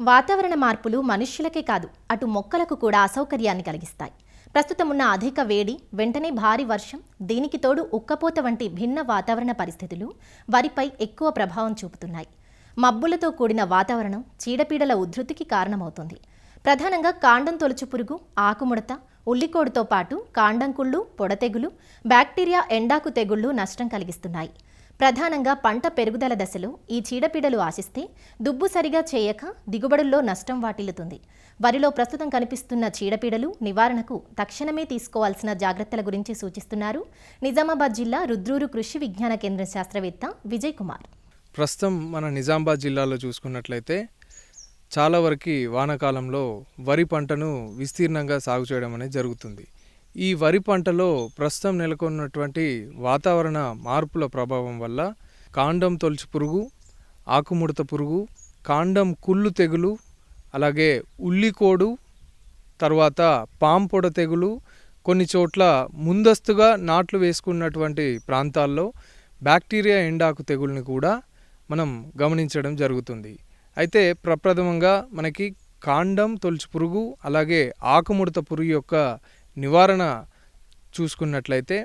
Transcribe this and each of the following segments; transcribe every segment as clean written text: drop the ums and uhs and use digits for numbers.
వాతావరణ మార్పులు మనుష్యులకే కాదు, అటు మొక్కలకు కూడా అసౌకర్యాన్ని కలిగిస్తాయి. ప్రస్తుతం ఉన్న అధిక వేడి, వెంటనే భారీ వర్షం, దీనికి తోడు ఉక్కపోత వంటి భిన్న వాతావరణ పరిస్థితులు వరిపై ఎక్కువ ప్రభావం చూపుతున్నాయి. మబ్బులతో కూడిన వాతావరణం చీడపీడల ఉధృతికి కారణమవుతుంది. ప్రధానంగా కాండం తొలుచు పురుగు, ఆకుముడత, ఉల్లికోడుతో పాటు కాండం కుళ్ళు, పొడతెగులు, బ్యాక్టీరియా ఎండాకు తెగుళ్లు నష్టం కలిగిస్తున్నాయి. ప్రధానంగా పంట పెరుగుదల దశలో ఈ చీడపీడలు ఆశిస్తే దుబ్బు సరిగా చేయక దిగుబడుల్లో నష్టం వాటిల్లుతుంది. వరిలో ప్రస్తుతం కనిపిస్తున్న చీడపీడలు నివారణకు తక్షణమే తీసుకోవాల్సిన జాగ్రత్తల గురించి సూచిస్తున్నారు నిజామాబాద్ జిల్లా రుద్రూరు కృషి విజ్ఞాన కేంద్రం శాస్త్రవేత్త విజయ్ కుమార్. ప్రస్తుతం మన నిజామాబాద్ జిల్లాలో చూసుకున్నట్లయితే చాలా వరకు వానాకాలంలో వరి పంటను విస్తీర్ణంగా సాగు చేయడం అనేది జరుగుతుంది. ఈ వరి పంటలో ప్రస్తుతం నెలకొన్నటువంటి వాతావరణ మార్పుల ప్రభావం వల్ల కాండం తొలుచు పురుగు, ఆకుముడత పురుగు, కాండం కుళ్ళు తెగులు, అలాగే ఉల్లికోడు, తర్వాత పాంపొడ తెగులు, కొన్ని చోట్ల ముందస్తుగా నాట్లు వేసుకున్నటువంటి ప్రాంతాల్లో బ్యాక్టీరియా ఎండాకు తెగుల్ని కూడా మనం గమనించడం జరుగుతుంది. అయితే ప్రప్రథమంగా మనకి కాండం తొలుచు పురుగు అలాగే ఆకుముడత పురుగు యొక్క నివారణ చూసుకున్నట్లయితే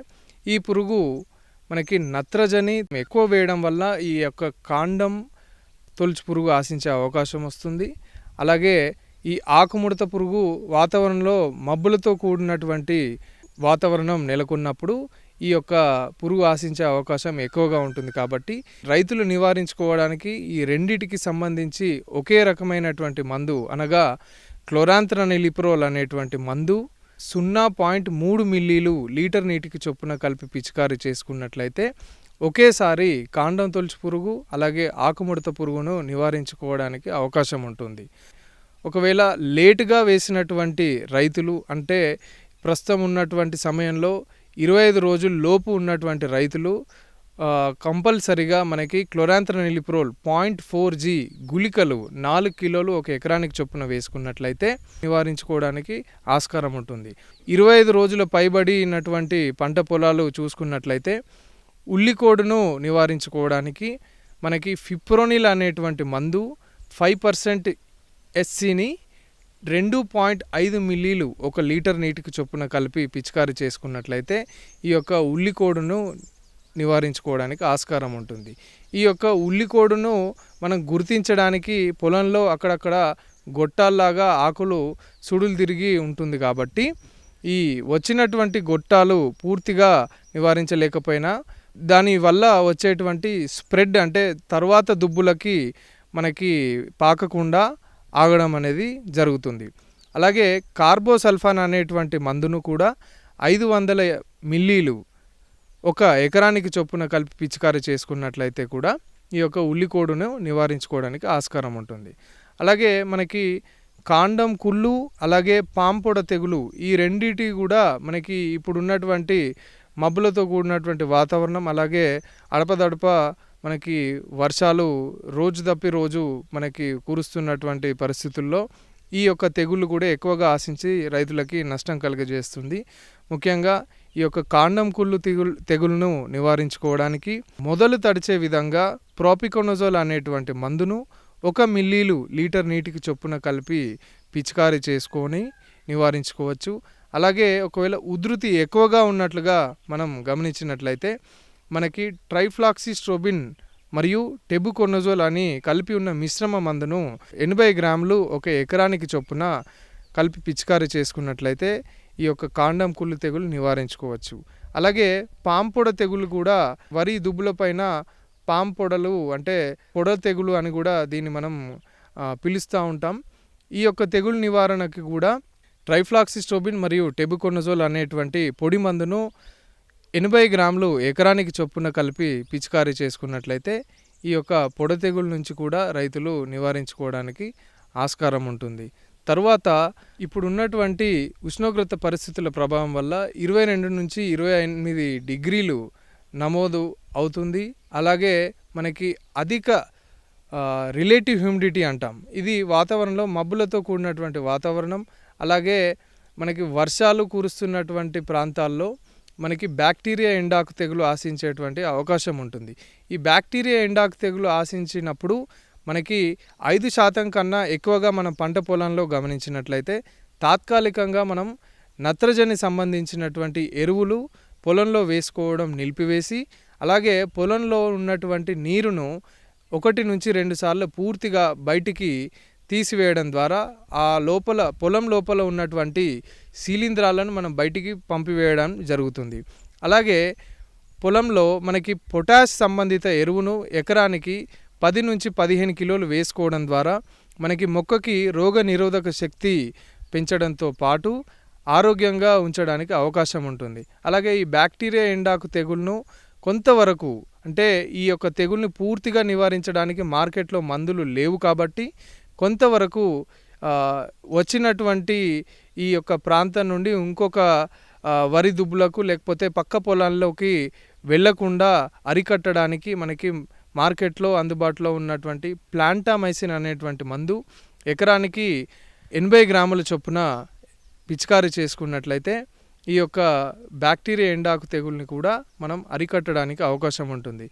ఈ పురుగు మనకి నత్రజని ఎక్కువ వేయడం వల్ల ఈ యొక్క కాండం తొలుచు పురుగు ఆశించే అవకాశం వస్తుంది. అలాగే ఈ ఆకుముడత పురుగు వాతావరణంలో మబ్బులతో కూడినటువంటి వాతావరణం నెలకొన్నప్పుడు ఈ యొక్క పురుగు ఆశించే అవకాశం ఎక్కువగా ఉంటుంది. కాబట్టి రైతులు నివారించుకోవడానికి ఈ రెండిటికి సంబంధించి ఒకే రకమైనటువంటి మందు అనగా క్లోరాంత్రనిలిప్రోల్ అనేటువంటి మందు 0.3 మిల్లీలు లీటర్ నీటికి చొప్పున కలిపి పిచికారీ చేసుకున్నట్లయితే ఒకేసారి కాండం తొలుచు పురుగు అలాగే ఆకుముడత పురుగును నివారించుకోవడానికి అవకాశం ఉంటుంది. ఒకవేళ లేటుగా వేసినటువంటి రైతులు అంటే ప్రస్తుతం ఉన్నటువంటి సమయంలో 25 రోజుల లోపు ఉన్నటువంటి రైతులు కంపల్సరిగా మనకి క్లోరాంత్రనిలిప్రోల్ 0.4g గుళికలు 4 కిలోలు ఒక ఎకరానికి చొప్పున వేసుకున్నట్లయితే నివారించుకోవడానికి ఆస్కారం ఉంటుంది. 25 రోజుల పైబడినటువంటి పంట పొలాలు చూసుకున్నట్లయితే ఉల్లికోడును నివారించుకోవడానికి మనకి ఫిప్రోనిల్ అనేటువంటి మందు 5% ఎస్సిని 2.5 మిల్లీలు ఒక లీటర్ నీటికి చొప్పున కలిపి పిచికారీ చేసుకున్నట్లయితే ఈ యొక్క ఉల్లికోడును నివారించుకోవడానికి ఆస్కారం ఉంటుంది. ఈ యొక్క ఉల్లికోడును మనం గుర్తించడానికి పొలంలో అక్కడక్కడ గొట్టాల్లాగా ఆకులు సుడులు తిరిగి ఉంటుంది. కాబట్టి ఈ వచ్చినటువంటి గొట్టాలు పూర్తిగా నివారించలేకపోయినా దానివల్ల వచ్చేటువంటి స్ప్రెడ్ అంటే తర్వాత దుబ్బులకి మనకి పాకకుండా ఆగడం అనేది జరుగుతుంది. అలాగే కార్బోసల్ఫాన్ అనేటువంటి మందును కూడా 500 మిల్లీలు ఒక ఎకరానికి చొప్పున కలిపి పిచికారీ చేసుకున్నట్లయితే కూడా ఈ యొక్క ఉల్లికోడును నివారించుకోవడానికి ఆస్కారం ఉంటుంది. అలాగే మనకి కాండం కుళ్ళు అలాగే పాంపొడ తెగులు ఈ రెండిటి కూడా మనకి ఇప్పుడున్నటువంటి మబ్బులతో కూడినటువంటి వాతావరణం అలాగే అడపదడప మనకి వర్షాలు రోజు తప్పి రోజు మనకి కురుస్తున్నటువంటి పరిస్థితుల్లో ఈ యొక్క తెగుళ్ళు కూడా ఎక్కువగా ఆశించి రైతులకి నష్టం కలుగజేస్తుంది. ముఖ్యంగా ఈ యొక్క కాండం కుళ్ళు తెగులును నివారించుకోవడానికి మొదలు తడిచే విధంగా ప్రోపికోనజోల్ అనేటువంటి మందును 1 మిల్లీలు లీటర్ నీటికి చొప్పున కలిపి పిచికారీ చేసుకొని నివారించుకోవచ్చు. అలాగే ఒకవేళ ఉధృతి ఎక్కువగా ఉన్నట్లుగా మనం గమనించినట్లయితే మనకి ట్రైఫ్లాక్సిస్ట్రోబిన్ మరియు టెబుకొనజోల్ అని కలిపి ఉన్న మిశ్రమ మందును 80 గ్రాములు ఒక ఎకరానికి చొప్పున కలిపి పిచికారీ చేసుకున్నట్లయితే ఈ యొక్క కాండం కుళ్ళు తెగులు నివారించుకోవచ్చు. అలాగే పాంపొడ తెగులు కూడా వరి దుబ్బుల పైన పాంపొడలు అంటే పొడ తెగులు అని కూడా దీన్ని మనం పిలుస్తూ ఉంటాం. ఈ యొక్క తెగులు నివారణకి కూడా ట్రైఫ్లాక్సిస్ట్రోబిన్ మరియు టెబుకొనజోల్ అనేటువంటి పొడి మందును 80 గ్రాములు ఎకరానికి చొప్పున కలిపి పిచికారీ చేసుకున్నట్లయితే ఈ యొక్క పొడ తెగుల నుంచి కూడా రైతులు నివారించుకోవడానికి ఆస్కారం ఉంటుంది. తరువాత ఇప్పుడు ఉన్నటువంటి ఉష్ణోగ్రత పరిస్థితుల ప్రభావం వల్ల 22 నుంచి 28 డిగ్రీలు నమోదు అవుతుంది. అలాగే మనకి అధిక రిలేటివ్ హ్యూమిడిటీ అంటాం. ఇది వాతావరణంలో మబ్బులతో కూడినటువంటి వాతావరణం. అలాగే మనకి వర్షాలు కురుస్తున్నటువంటి ప్రాంతాల్లో మనకి బ్యాక్టీరియా ఎండాకు తెగులు ఆశించేటువంటి అవకాశం ఉంటుంది. ఈ బ్యాక్టీరియా ఎండాకు తెగులు ఆశించినప్పుడు మనకి 5% కన్నా ఎక్కువగా మనం పంట పొలంలో గమనించినట్లయితే తాత్కాలికంగా మనం నత్రజని సంబంధించినటువంటి ఎరువులు పొలంలో వేసుకోవడం నిలిపివేసి, అలాగే పొలంలో ఉన్నటువంటి నీరును 1 నుంచి 2 సార్లు పూర్తిగా బయటికి తీసివేయడం ద్వారా ఆ లోపల పొలం లోపల ఉన్నటువంటి శిలీంధ్రాలను మనం బయటికి పంపివేయడం జరుగుతుంది. అలాగే పొలంలో మనకి పొటాష్ సంబంధిత ఎరువును ఎకరానికి 10 నుంచి 15 కిలోలు వేసుకోవడం ద్వారా మనకి మొక్కకి రోగ నిరోధక శక్తి పెంచడంతో పాటు ఆరోగ్యంగా ఉంచడానికి అవకాశం ఉంటుంది. అలాగే ఈ బ్యాక్టీరియా ఎండాకు తెగులును కొంతవరకు, అంటే ఈ యొక్క తెగుల్ని పూర్తిగా నివారించడానికి మార్కెట్లో మందులు లేవు కాబట్టి కొంతవరకు వచ్చినటువంటి ఈ యొక్క ప్రాంతం నుండి ఇంకొక వరి దుబ్బులకు లేకపోతే పక్క పొలాల్లోకి వెళ్లకుండా అరికట్టడానికి మనకి మార్కెట్లో అందుబాటులో ఉన్నటువంటి ప్లాంటామైసిన్ అనేటువంటి మందు ఎకరానికి 80 గ్రాముల చొప్పున పిచికారీ చేసుకున్నట్లయితే ఈ యొక్క బ్యాక్టీరియా ఎండాకు తెగుల్ని కూడా మనం అరికట్టడానికి అవకాశం ఉంటుంది.